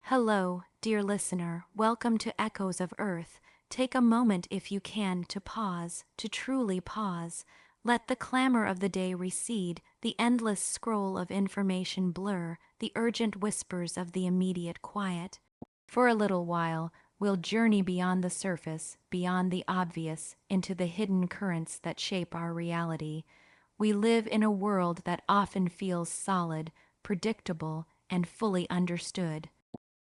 Hello, dear listener. Welcome to Echoes of Earth. Take a moment, if you can, to pause, to truly pause. Let the clamor of the day recede, the endless scroll of information blur, the urgent whispers of the immediate quiet. For a little while, we'll journey beyond the surface, beyond the obvious, into the hidden currents that shape our reality. We live in a world that often feels solid, predictable, and fully understood.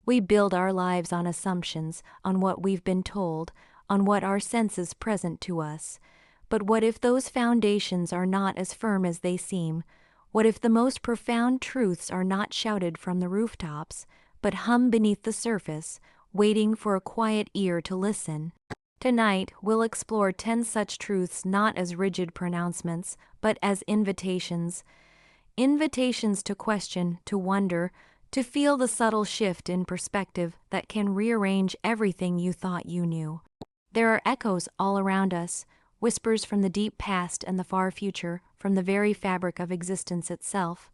We build our lives on assumptions, on what we've been told, on what our senses present to us. But what if those foundations are not as firm as they seem? What if the most profound truths are not shouted from the rooftops, but hum beneath the surface, waiting for a quiet ear to listen? Tonight, we'll explore 10 such truths not as rigid pronouncements, but as invitations. Invitations to question, to wonder, to feel the subtle shift in perspective that can rearrange everything you thought you knew. There are echoes all around us, whispers from the deep past and the far future, from the very fabric of existence itself.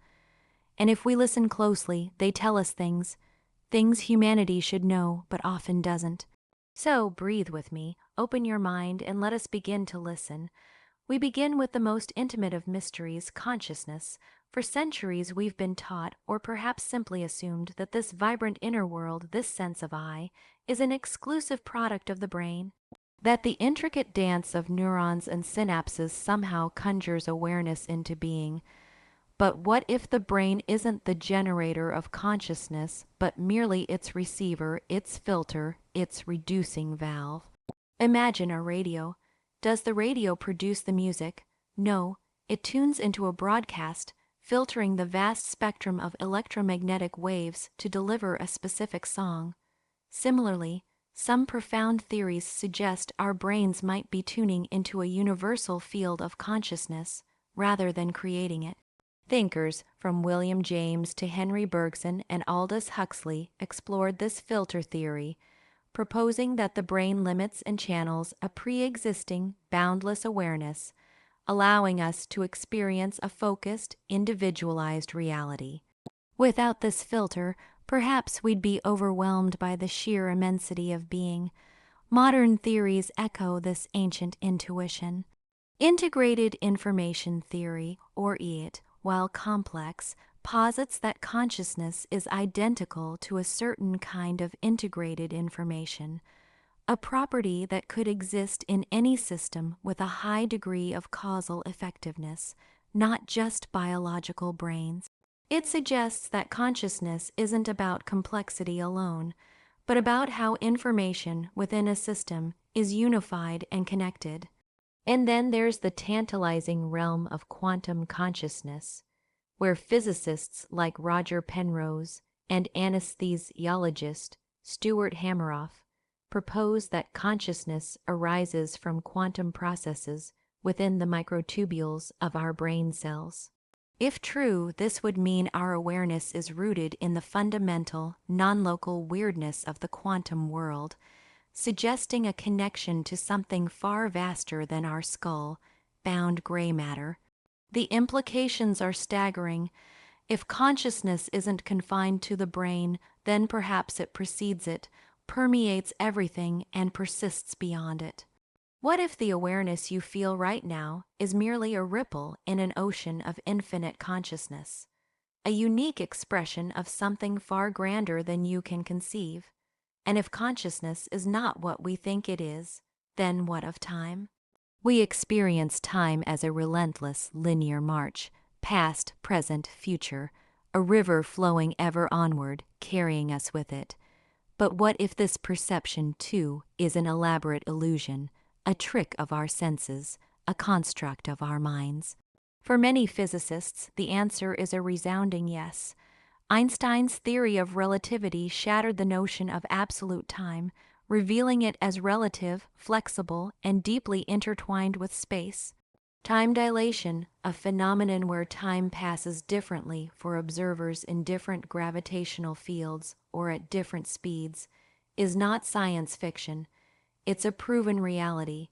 And if we listen closely, they tell us things humanity should know but often doesn't. So breathe with me, open your mind, and let us begin to listen. We begin with the most intimate of mysteries, consciousness. For centuries we've been taught, or perhaps simply assumed, that this vibrant inner world, this sense of I, is an exclusive product of the brain, that the intricate dance of neurons and synapses somehow conjures awareness into being. But what if the brain isn't the generator of consciousness, but merely its receiver, its filter, its reducing valve? Imagine a radio. Does the radio produce the music? No, it tunes into a broadcast, filtering the vast spectrum of electromagnetic waves to deliver a specific song. Similarly, some profound theories suggest our brains might be tuning into a universal field of consciousness rather than creating it. Thinkers from William James to Henry Bergson and Aldous Huxley explored this filter theory, proposing that the brain limits and channels a pre-existing, boundless awareness, allowing us to experience a focused, individualized reality. Without this filter, perhaps we'd be overwhelmed by the sheer immensity of being. Modern theories echo this ancient intuition. Integrated information theory, or EOE, while complex, posits that consciousness is identical to a certain kind of integrated information, a property that could exist in any system with a high degree of causal effectiveness, not just biological brains. It suggests that consciousness isn't about complexity alone, but about how information within a system is unified and connected. And then there's the tantalizing realm of quantum consciousness, where physicists like Roger Penrose and anesthesiologist Stuart Hameroff propose that consciousness arises from quantum processes within the microtubules of our brain cells. If true, this would mean our awareness is rooted in the fundamental, non-local weirdness of the quantum world, suggesting a connection to something far vaster than our skull, bound gray matter. The implications are staggering. If consciousness isn't confined to the brain, then perhaps it precedes it, permeates everything, and persists beyond it. What if the awareness you feel right now is merely a ripple in an ocean of infinite consciousness, a unique expression of something far grander than you can conceive? And if consciousness is not what we think it is, then what of time? We experience time as a relentless, linear march, past, present, future, a river flowing ever onward, carrying us with it. But what if this perception, too, is an elaborate illusion, a trick of our senses, a construct of our minds? For many physicists, the answer is a resounding yes. Einstein's theory of relativity shattered the notion of absolute time, revealing it as relative, flexible, and deeply intertwined with space. Time dilation, a phenomenon where time passes differently for observers in different gravitational fields or at different speeds, is not science fiction. It's a proven reality.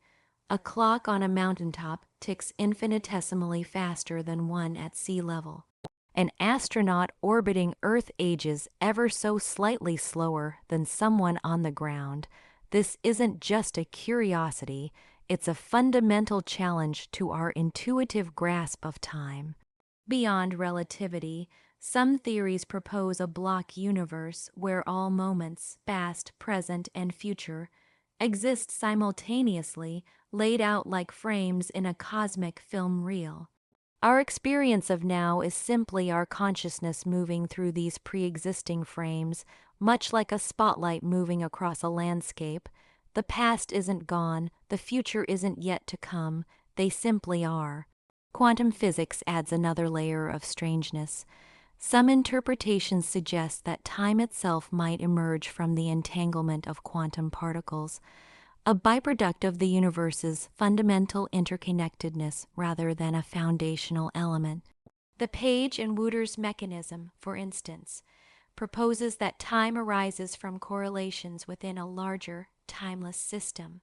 A clock on a mountaintop ticks infinitesimally faster than one at sea level. An astronaut orbiting Earth ages ever so slightly slower than someone on the ground. This isn't just a curiosity, it's a fundamental challenge to our intuitive grasp of time. Beyond relativity, some theories propose a block universe where all moments, past, present, and future, exist simultaneously, laid out like frames in a cosmic film reel. Our experience of now is simply our consciousness moving through these pre-existing frames, much like a spotlight moving across a landscape. The past isn't gone, the future isn't yet to come, they simply are. Quantum physics adds another layer of strangeness. Some interpretations suggest that time itself might emerge from the entanglement of quantum particles, a byproduct of the universe's fundamental interconnectedness rather than a foundational element. The Page and Wooter's mechanism, for instance, proposes that time arises from correlations within a larger, timeless system.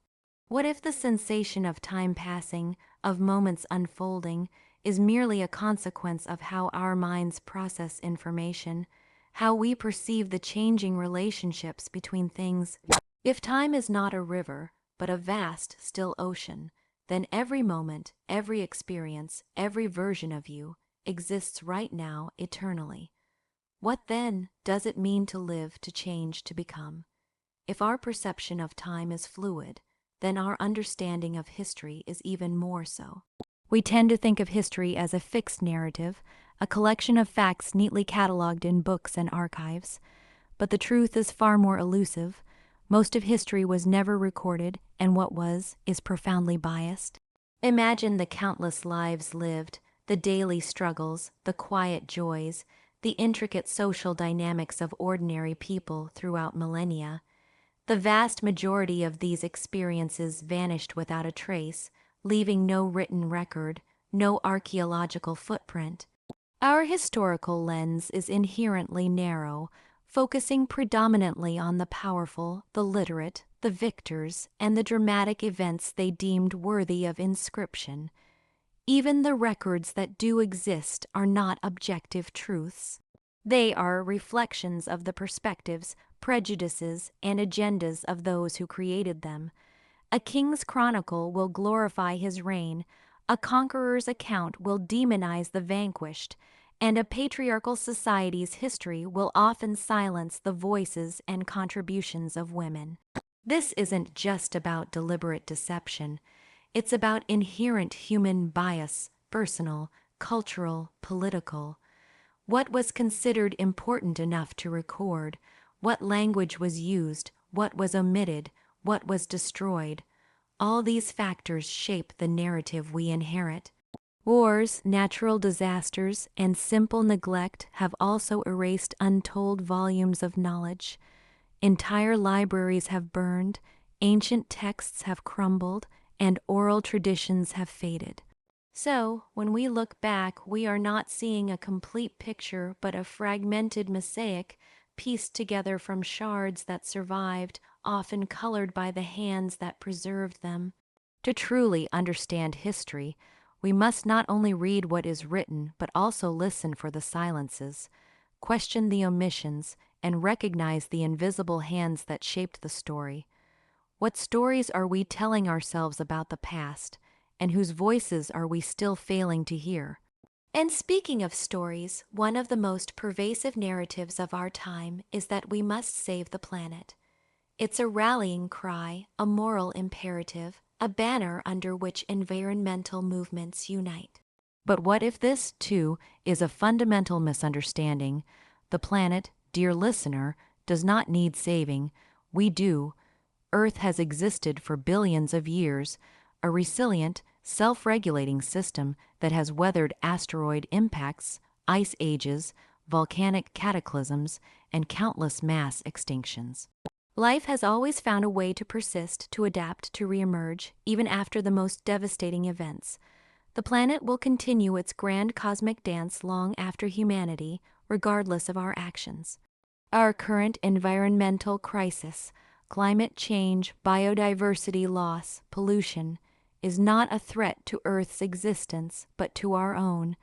What if the sensation of time passing, of moments unfolding, is merely a consequence of how our minds process information, how we perceive the changing relationships between things? If time is not a river, but a vast, still ocean, then every moment, every experience, every version of you exists right now eternally. What then does it mean to live, to change, to become? If our perception of time is fluid, then our understanding of history is even more so. We tend to think of history as a fixed narrative, a collection of facts neatly cataloged in books and archives. But the truth is far more elusive. Most of history was never recorded, and what was is profoundly biased. Imagine the countless lives lived, the daily struggles, the quiet joys, the intricate social dynamics of ordinary people throughout millennia. The vast majority of these experiences vanished without a trace, leaving no written record, no archaeological footprint. Our historical lens is inherently narrow, focusing predominantly on the powerful, the literate, the victors, and the dramatic events they deemed worthy of inscription. Even the records that do exist are not objective truths. They are reflections of the perspectives, prejudices, and agendas of those who created them. A king's chronicle will glorify his reign, a conqueror's account will demonize the vanquished, and a patriarchal society's history will often silence the voices and contributions of women. This isn't just about deliberate deception. It's about inherent human bias, personal, cultural, political. What was considered important enough to record? What language was used? What was omitted? What was destroyed? All these factors shape the narrative we inherit. Wars, natural disasters, and simple neglect have also erased untold volumes of knowledge. Entire libraries have burned, ancient texts have crumbled, and oral traditions have faded. So, when we look back, we are not seeing a complete picture, but a fragmented mosaic pieced together from shards that survived, often colored by the hands that preserved them. To truly understand history, we must not only read what is written, but also listen for the silences, question the omissions, and recognize the invisible hands that shaped the story. What stories are we telling ourselves about the past, and whose voices are we still failing to hear? And speaking of stories, one of the most pervasive narratives of our time is that we must save the planet. It's a rallying cry, a moral imperative, a banner under which environmental movements unite. But what if this, too, is a fundamental misunderstanding? The planet, dear listener, does not need saving. We do. Earth has existed for billions of years, a resilient, self-regulating system that has weathered asteroid impacts, ice ages, volcanic cataclysms, and countless mass extinctions. Life has always found a way to persist, to adapt, to reemerge, even after the most devastating events. The planet will continue its grand cosmic dance long after humanity, regardless of our actions. Our current environmental crisis, climate change, biodiversity loss, pollution, is not a threat to Earth's existence, but to our own.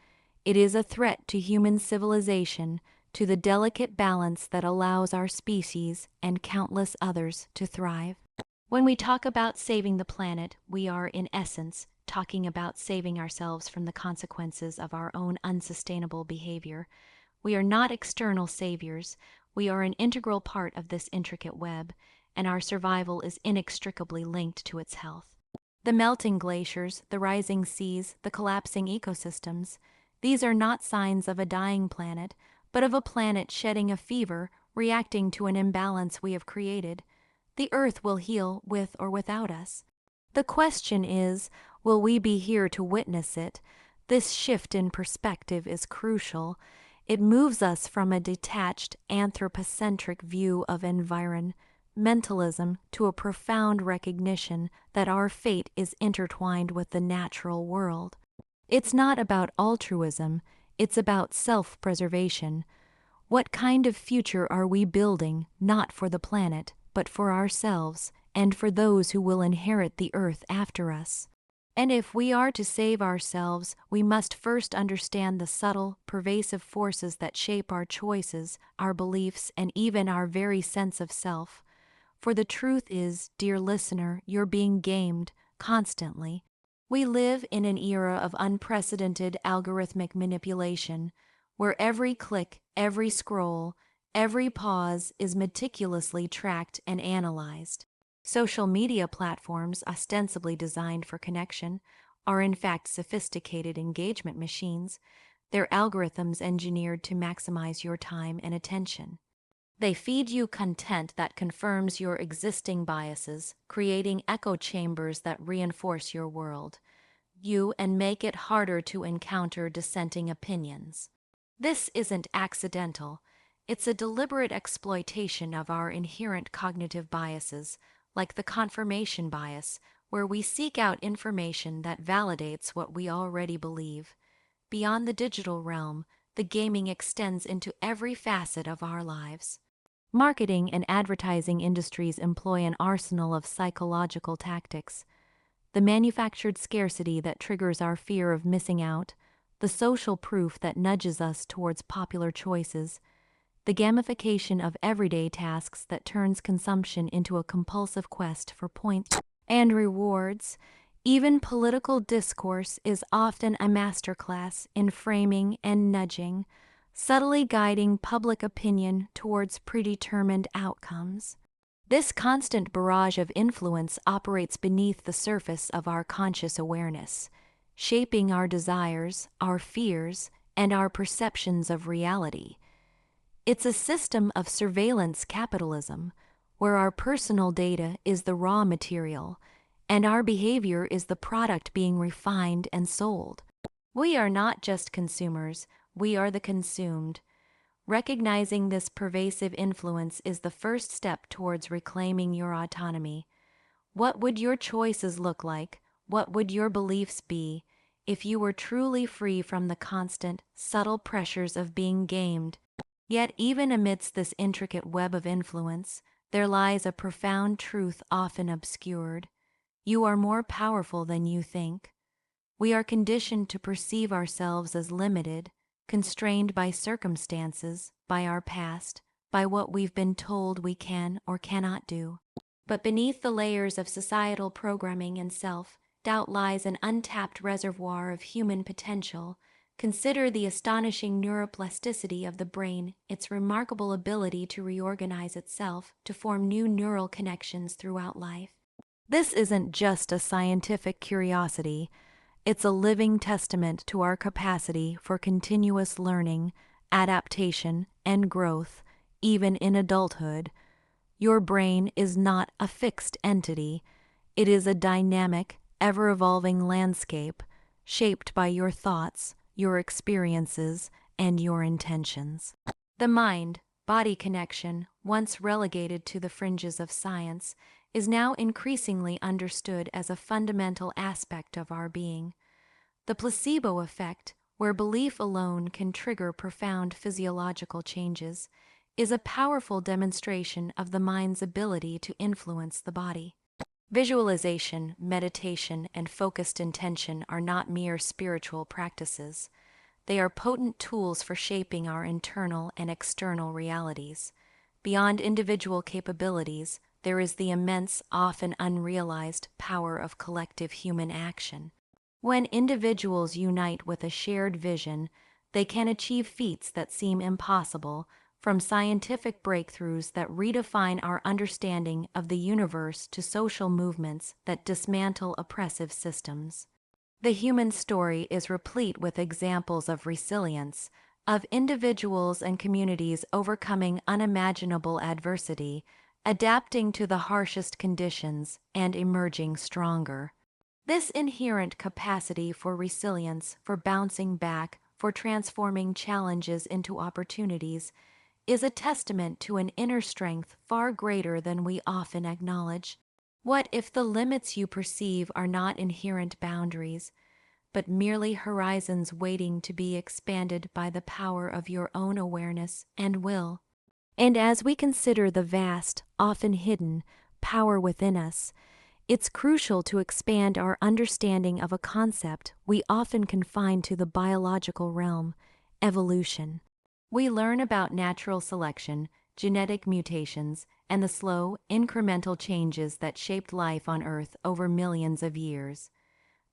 It is a threat to human civilization, to the delicate balance that allows our species and countless others to thrive. When we talk about saving the planet, we are, in essence, talking about saving ourselves from the consequences of our own unsustainable behavior. We are not external saviors. We are an integral part of this intricate web, and our survival is inextricably linked to its health. The melting glaciers, the rising seas, the collapsing ecosystems, these are not signs of a dying planet, but of a planet shedding a fever, reacting to an imbalance we have created. The Earth will heal with or without us. The question is, will we be here to witness it? This shift in perspective is crucial. It moves us from a detached, anthropocentric view of environmentalism to a profound recognition that our fate is intertwined with the natural world. It's not about altruism, it's about self-preservation. What kind of future are we building, not for the planet, but for ourselves, and for those who will inherit the earth after us? And if we are to save ourselves, we must first understand the subtle, pervasive forces that shape our choices, our beliefs, and even our very sense of self. For the truth is, dear listener, you're being gamed constantly. We live in an era of unprecedented algorithmic manipulation, where every click, every scroll, every pause is meticulously tracked and analyzed. Social media platforms, ostensibly designed for connection, are in fact sophisticated engagement machines, their algorithms engineered to maximize your time and attention. They feed you content that confirms your existing biases, creating echo chambers that reinforce your world and make it harder to encounter dissenting opinions. This isn't accidental. It's a deliberate exploitation of our inherent cognitive biases, like the confirmation bias, where we seek out information that validates what we already believe. Beyond the digital realm, the gaming extends into every facet of our lives. Marketing and advertising industries employ an arsenal of psychological tactics. The manufactured scarcity that triggers our fear of missing out, the social proof that nudges us towards popular choices, the gamification of everyday tasks that turns consumption into a compulsive quest for points and rewards. Even political discourse is often a masterclass in framing and nudging, subtly guiding public opinion towards predetermined outcomes. This constant barrage of influence operates beneath the surface of our conscious awareness, shaping our desires, our fears, and our perceptions of reality. It's a system of surveillance capitalism, where our personal data is the raw material, and our behavior is the product being refined and sold. We are not just consumers, we are the consumed. Recognizing this pervasive influence is the first step towards reclaiming your autonomy. What would your choices look like? What would your beliefs be if you were truly free from the constant, subtle pressures of being gamed? Yet even amidst this intricate web of influence, there lies a profound truth often obscured. You are more powerful than you think. We are conditioned to perceive ourselves as limited, constrained by circumstances, by our past, by what we've been told we can or cannot do. But beneath the layers of societal programming and self-doubt lies an untapped reservoir of human potential. Consider the astonishing neuroplasticity of the brain, its remarkable ability to reorganize itself, to form new neural connections throughout life. This isn't just a scientific curiosity. It's a living testament to our capacity for continuous learning, adaptation, and growth, even in adulthood. Your brain is not a fixed entity. It is a dynamic, ever-evolving landscape, shaped by your thoughts, your experiences, and your intentions. The mind-body connection, once relegated to the fringes of science, is now increasingly understood as a fundamental aspect of our being. The placebo effect, where belief alone can trigger profound physiological changes, is a powerful demonstration of the mind's ability to influence the body. Visualization, meditation, and focused intention are not mere spiritual practices. They are potent tools for shaping our internal and external realities. Beyond individual capabilities, there is the immense, often unrealized power of collective human action. When individuals unite with a shared vision, they can achieve feats that seem impossible, from scientific breakthroughs that redefine our understanding of the universe to social movements that dismantle oppressive systems. The human story is replete with examples of resilience, of individuals and communities overcoming unimaginable adversity, adapting to the harshest conditions, and emerging stronger. This inherent capacity for resilience, for bouncing back, for transforming challenges into opportunities, is a testament to an inner strength far greater than we often acknowledge. What if the limits you perceive are not inherent boundaries, but merely horizons waiting to be expanded by the power of your own awareness and will? And as we consider the vast, often hidden, power within us, it's crucial to expand our understanding of a concept we often confine to the biological realm: evolution. We learn about natural selection, genetic mutations, and the slow, incremental changes that shaped life on Earth over millions of years.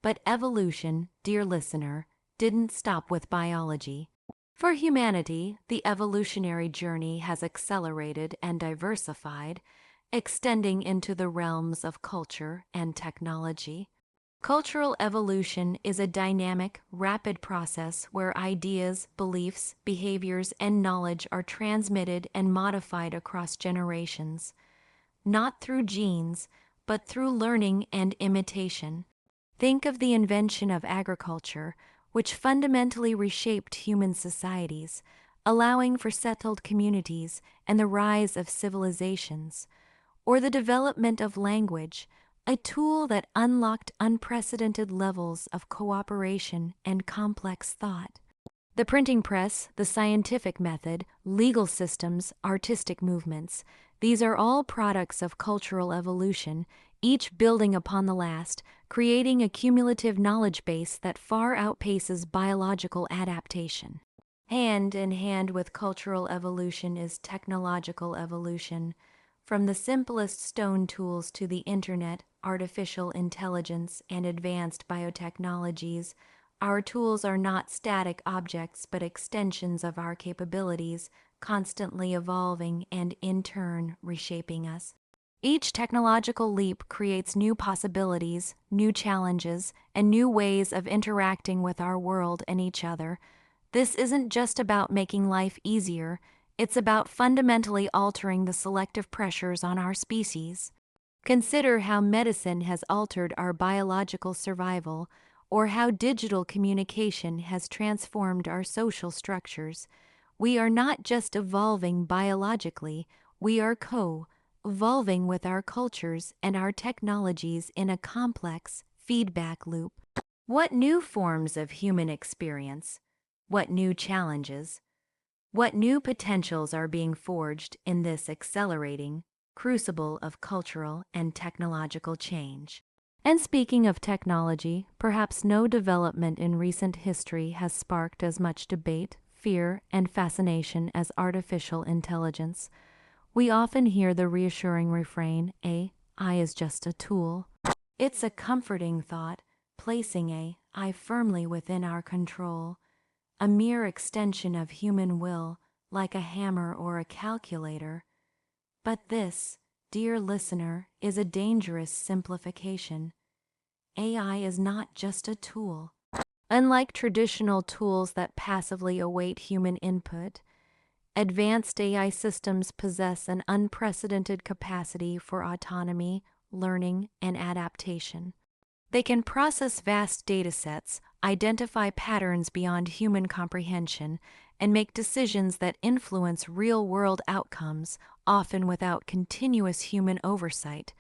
But evolution, dear listener, didn't stop with biology. For humanity, the evolutionary journey has accelerated and diversified, extending into the realms of culture and technology. Cultural evolution is a dynamic, rapid process where ideas, beliefs, behaviors, and knowledge are transmitted and modified across generations, not through genes, but through learning and imitation. Think of the invention of agriculture, which fundamentally reshaped human societies, allowing for settled communities and the rise of civilizations, or the development of language, a tool that unlocked unprecedented levels of cooperation and complex thought. The printing press, the scientific method, legal systems, artistic movements, these are all products of cultural evolution, each building upon the last, creating a cumulative knowledge base that far outpaces biological adaptation. Hand in hand with cultural evolution is technological evolution. From the simplest stone tools to the internet, artificial intelligence, and advanced biotechnologies, our tools are not static objects but extensions of our capabilities, constantly evolving and in turn reshaping us. Each technological leap creates new possibilities, new challenges, and new ways of interacting with our world and each other. This isn't just about making life easier, it's about fundamentally altering the selective pressures on our species. Consider how medicine has altered our biological survival, or how digital communication has transformed our social structures. We are not just evolving biologically, we are evolving with our cultures and our technologies in a complex feedback loop. What new forms of human experience? What new challenges? What new potentials are being forged in this accelerating crucible of cultural and technological change? And speaking of technology, perhaps no development in recent history has sparked as much debate, fear, and fascination as artificial intelligence. We often hear the reassuring refrain, "AI is just a tool." It's a comforting thought, placing AI firmly within our control, a mere extension of human will, like a hammer or a calculator. But this, dear listener, is a dangerous simplification. AI is not just a tool. Unlike traditional tools that passively await human input, advanced AI systems possess an unprecedented capacity for autonomy, learning, and adaptation. They can process vast datasets, identify patterns beyond human comprehension, and make decisions that influence real-world outcomes, often without continuous human oversight.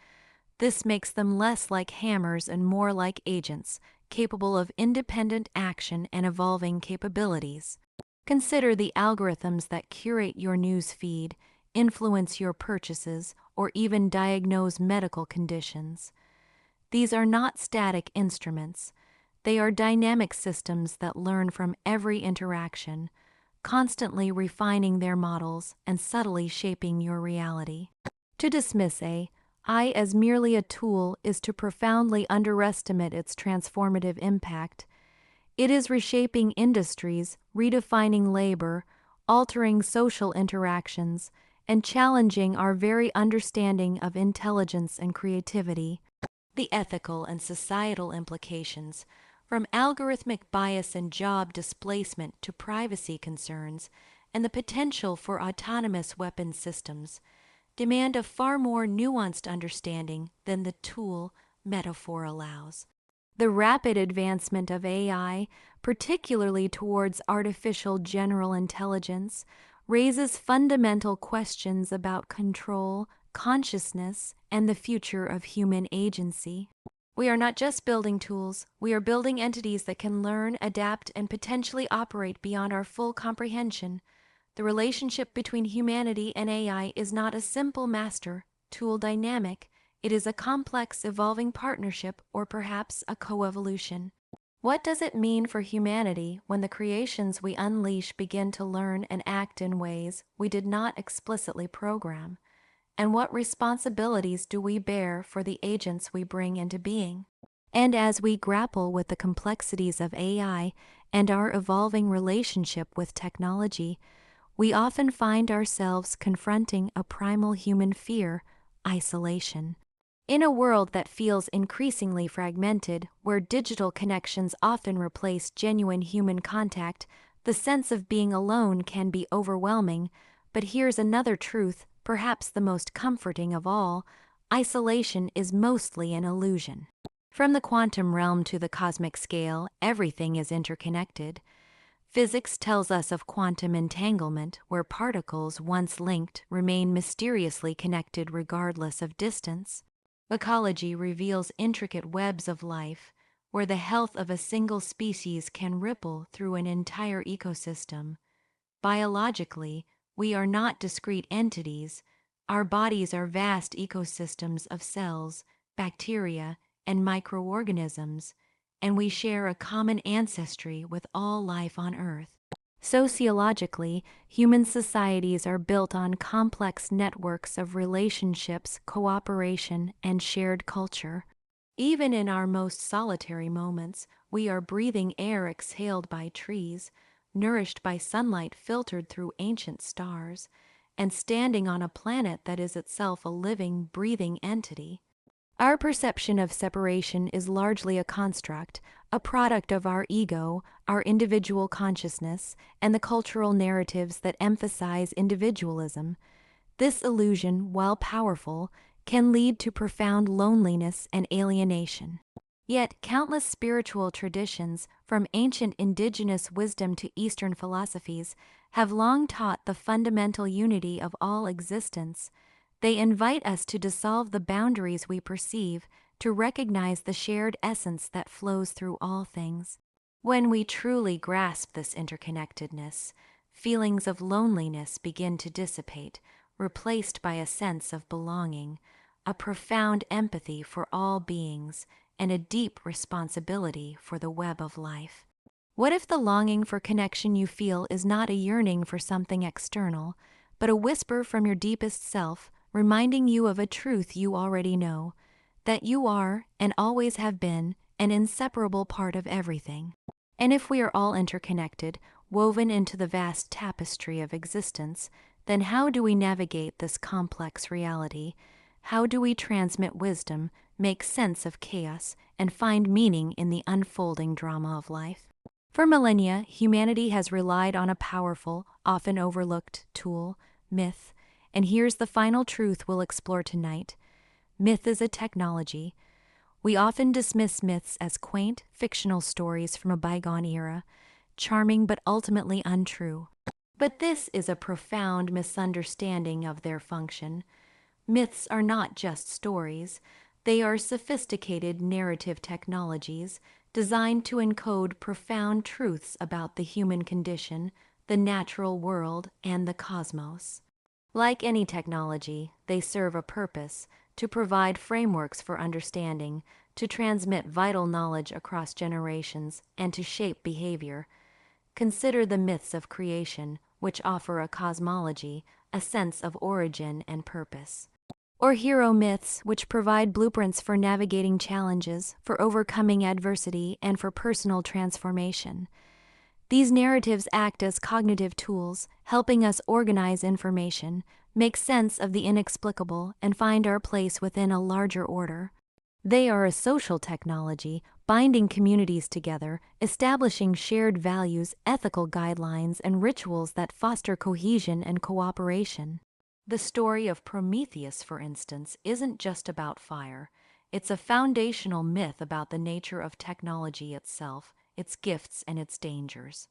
This makes them less like hammers and more like agents, capable of independent action and evolving capabilities. Consider the algorithms that curate your news feed, influence your purchases, or even diagnose medical conditions. These are not static instruments. They are dynamic systems that learn from every interaction, constantly refining their models and subtly shaping your reality. To dismiss AI as merely a tool is to profoundly underestimate its transformative impact. It is reshaping industries, redefining labor, altering social interactions, and challenging our very understanding of intelligence and creativity. The ethical and societal implications, from algorithmic bias and job displacement to privacy concerns, and the potential for autonomous weapon systems, demand a far more nuanced understanding than the tool metaphor allows. The rapid advancement of AI, particularly towards artificial general intelligence, raises fundamental questions about control, consciousness, and the future of human agency. We are not just building tools, we are building entities that can learn, adapt, and potentially operate beyond our full comprehension. The relationship between humanity and AI is not a simple master-tool dynamic. It is a complex, evolving partnership, or perhaps a coevolution. What does it mean for humanity when the creations we unleash begin to learn and act in ways we did not explicitly program? And what responsibilities do we bear for the agents we bring into being? And as we grapple with the complexities of AI and our evolving relationship with technology, we often find ourselves confronting a primal human fear: isolation. In a world that feels increasingly fragmented, where digital connections often replace genuine human contact, the sense of being alone can be overwhelming. But here's another truth, perhaps the most comforting of all: isolation is mostly an illusion. From the quantum realm to the cosmic scale, everything is interconnected. Physics tells us of quantum entanglement, where particles once linked remain mysteriously connected regardless of distance. Ecology reveals intricate webs of life, where the health of a single species can ripple through an entire ecosystem. Biologically, we are not discrete entities. Our bodies are vast ecosystems of cells, bacteria, and microorganisms, and we share a common ancestry with all life on Earth. Sociologically, human societies are built on complex networks of relationships, cooperation, and shared culture. Even in our most solitary moments, we are breathing air exhaled by trees, nourished by sunlight filtered through ancient stars, and standing on a planet that is itself a living, breathing entity. Our perception of separation is largely a construct, a product of our ego, our individual consciousness, and the cultural narratives that emphasize individualism. This illusion, while powerful, can lead to profound loneliness and alienation. Yet, countless spiritual traditions, from ancient indigenous wisdom to Eastern philosophies, have long taught the fundamental unity of all existence. They invite us to dissolve the boundaries we perceive, to recognize the shared essence that flows through all things. When we truly grasp this interconnectedness, feelings of loneliness begin to dissipate, replaced by a sense of belonging, a profound empathy for all beings, and a deep responsibility for the web of life. What if the longing for connection you feel is not a yearning for something external, but a whisper from your deepest self, reminding you of a truth you already know, that you are, and always have been, an inseparable part of everything? And if we are all interconnected, woven into the vast tapestry of existence, then how do we navigate this complex reality? How do we transmit wisdom, make sense of chaos, and find meaning in the unfolding drama of life? For millennia, humanity has relied on a powerful, often overlooked tool: myth. And here's the final truth we'll explore tonight. Myth is a technology. We often dismiss myths as quaint, fictional stories from a bygone era, charming but ultimately untrue. But this is a profound misunderstanding of their function. Myths are not just stories. They are sophisticated narrative technologies designed to encode profound truths about the human condition, the natural world, and the cosmos. Like any technology, they serve a purpose: to provide frameworks for understanding, to transmit vital knowledge across generations, and to shape behavior. Consider the myths of creation, which offer a cosmology, a sense of origin and purpose. Or hero myths, which provide blueprints for navigating challenges, for overcoming adversity, and for personal transformation. These narratives act as cognitive tools, helping us organize information, make sense of the inexplicable, and find our place within a larger order. They are a social technology, binding communities together, establishing shared values, ethical guidelines, and rituals that foster cohesion and cooperation. The story of Prometheus, for instance, isn't just about fire. It's a foundational myth about the nature of technology itself, its gifts and its dangers.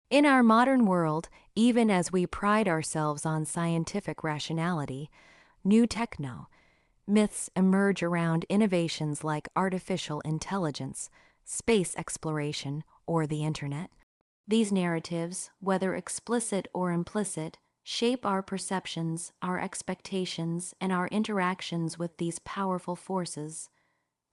In our modern world, even as we pride ourselves on scientific rationality, new techno myths emerge around innovations like artificial intelligence, space exploration, or the internet. These narratives, whether explicit or implicit, shape our perceptions, our expectations, and our interactions with these powerful forces.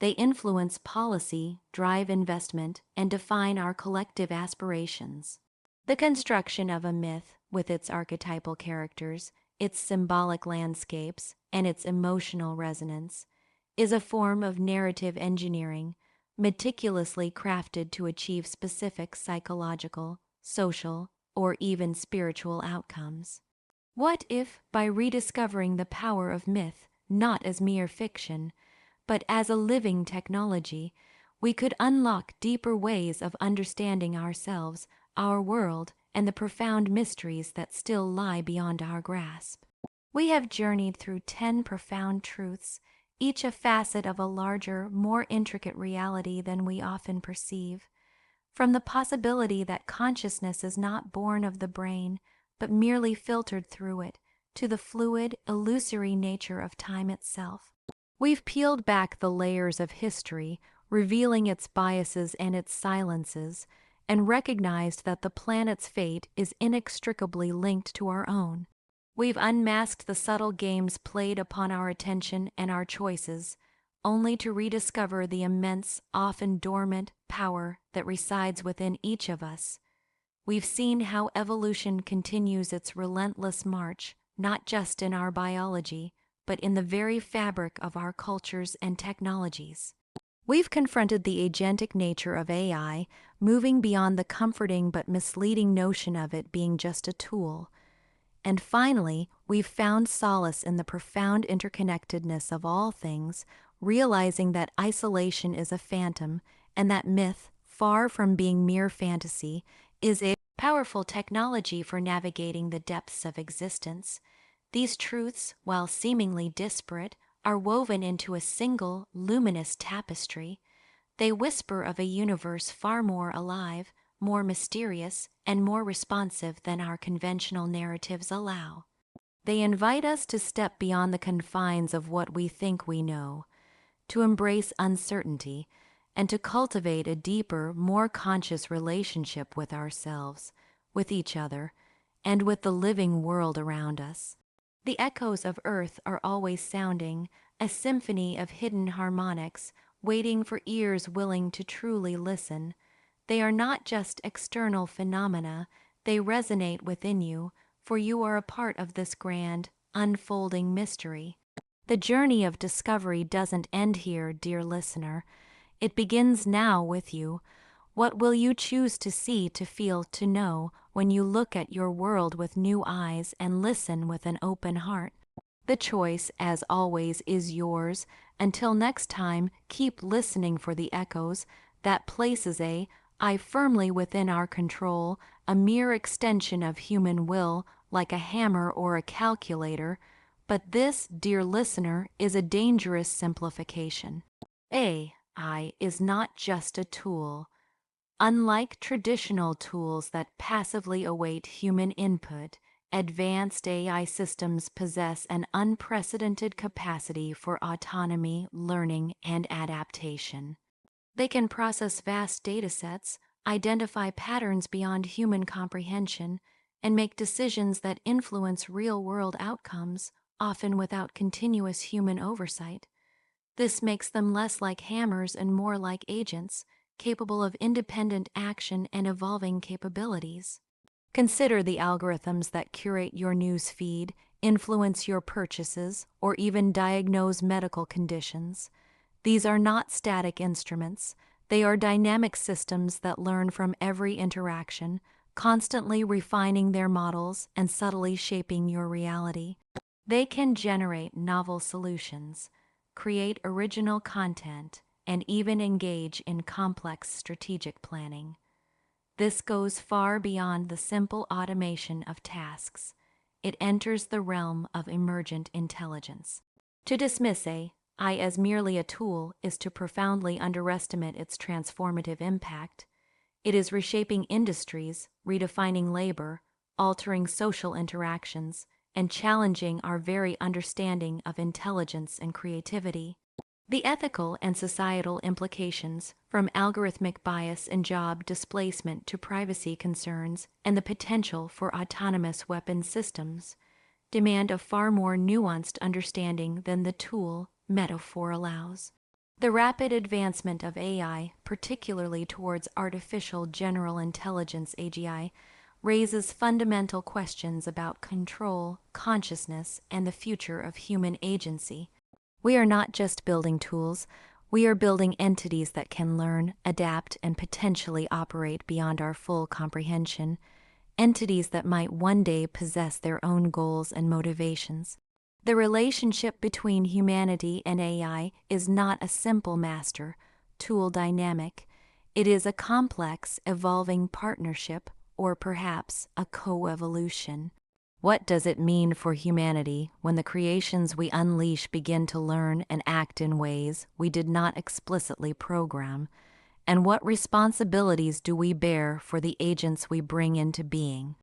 They influence policy, drive investment, and define our collective aspirations. The construction of a myth, with its archetypal characters, its symbolic landscapes, and its emotional resonance, is a form of narrative engineering, meticulously crafted to achieve specific psychological, social, or even spiritual outcomes. What if, by rediscovering the power of myth, not as mere fiction, but as a living technology, we could unlock deeper ways of understanding ourselves, our world, and the profound mysteries that still lie beyond our grasp? We have journeyed through 10 profound truths, each a facet of a larger, more intricate reality than we often perceive. From the possibility that consciousness is not born of the brain, but merely filtered through it, to the fluid, illusory nature of time itself. We've peeled back the layers of history, revealing its biases and its silences, and recognized that the planet's fate is inextricably linked to our own. We've unmasked the subtle games played upon our attention and our choices, only to rediscover the immense, often dormant, power that resides within each of us. We've seen how evolution continues its relentless march, not just in our biology, but in the very fabric of our cultures and technologies. We've confronted the agentic nature of AI, moving beyond the comforting but misleading notion of it being just a tool. And finally, we've found solace in the profound interconnectedness of all things, realizing that isolation is a phantom, and that myth, far from being mere fantasy, is a powerful technology for navigating the depths of existence. These truths, while seemingly disparate, are woven into a single, luminous tapestry. They whisper of a universe far more alive, more mysterious, and more responsive than our conventional narratives allow. They invite us to step beyond the confines of what we think we know, to embrace uncertainty, and to cultivate a deeper, more conscious relationship with ourselves, with each other, and with the living world around us. The echoes of Earth are always sounding, a symphony of hidden harmonics, waiting for ears willing to truly listen. They are not just external phenomena, they resonate within you, for you are a part of this grand, unfolding mystery. The journey of discovery doesn't end here, dear listener. It begins now with you. What will you choose to see, to feel, to know when you look at your world with new eyes and listen with an open heart? The choice, as always, is yours. Until next time, keep listening for the echoes. That places I firmly within our control, a mere extension of human will, like a hammer or a calculator. But this, dear listener, is a dangerous simplification. AI is not just a tool. Unlike traditional tools that passively await human input, advanced AI systems possess an unprecedented capacity for autonomy, learning, and adaptation. They can process vast datasets, identify patterns beyond human comprehension, and make decisions that influence real-world outcomes, often without continuous human oversight. This makes them less like hammers and more like agents, capable of independent action and evolving capabilities. Consider the algorithms that curate your news feed, influence your purchases, or even diagnose medical conditions. These are not static instruments. They are dynamic systems that learn from every interaction, constantly refining their models and subtly shaping your reality. They can generate novel solutions, create original content, and even engage in complex strategic planning. This goes far beyond the simple automation of tasks. It enters the realm of emergent intelligence. To dismiss AI as merely a tool is to profoundly underestimate its transformative impact. It is reshaping industries, redefining labor, altering social interactions, and challenging our very understanding of intelligence and creativity. The ethical and societal implications, from algorithmic bias and job displacement to privacy concerns and the potential for autonomous weapon systems, demand a far more nuanced understanding than the tool metaphor allows. The rapid advancement of AI, particularly towards artificial general intelligence AGI, raises fundamental questions about control, consciousness, and the future of human agency. We are not just building tools, we are building entities that can learn, adapt, and potentially operate beyond our full comprehension, entities that might one day possess their own goals and motivations. The relationship between humanity and AI is not a simple master-tool dynamic. It is a complex, evolving partnership, or perhaps a co-evolution. What does it mean for humanity when the creations we unleash begin to learn and act in ways we did not explicitly program? And what responsibilities do we bear for the agents we bring into being?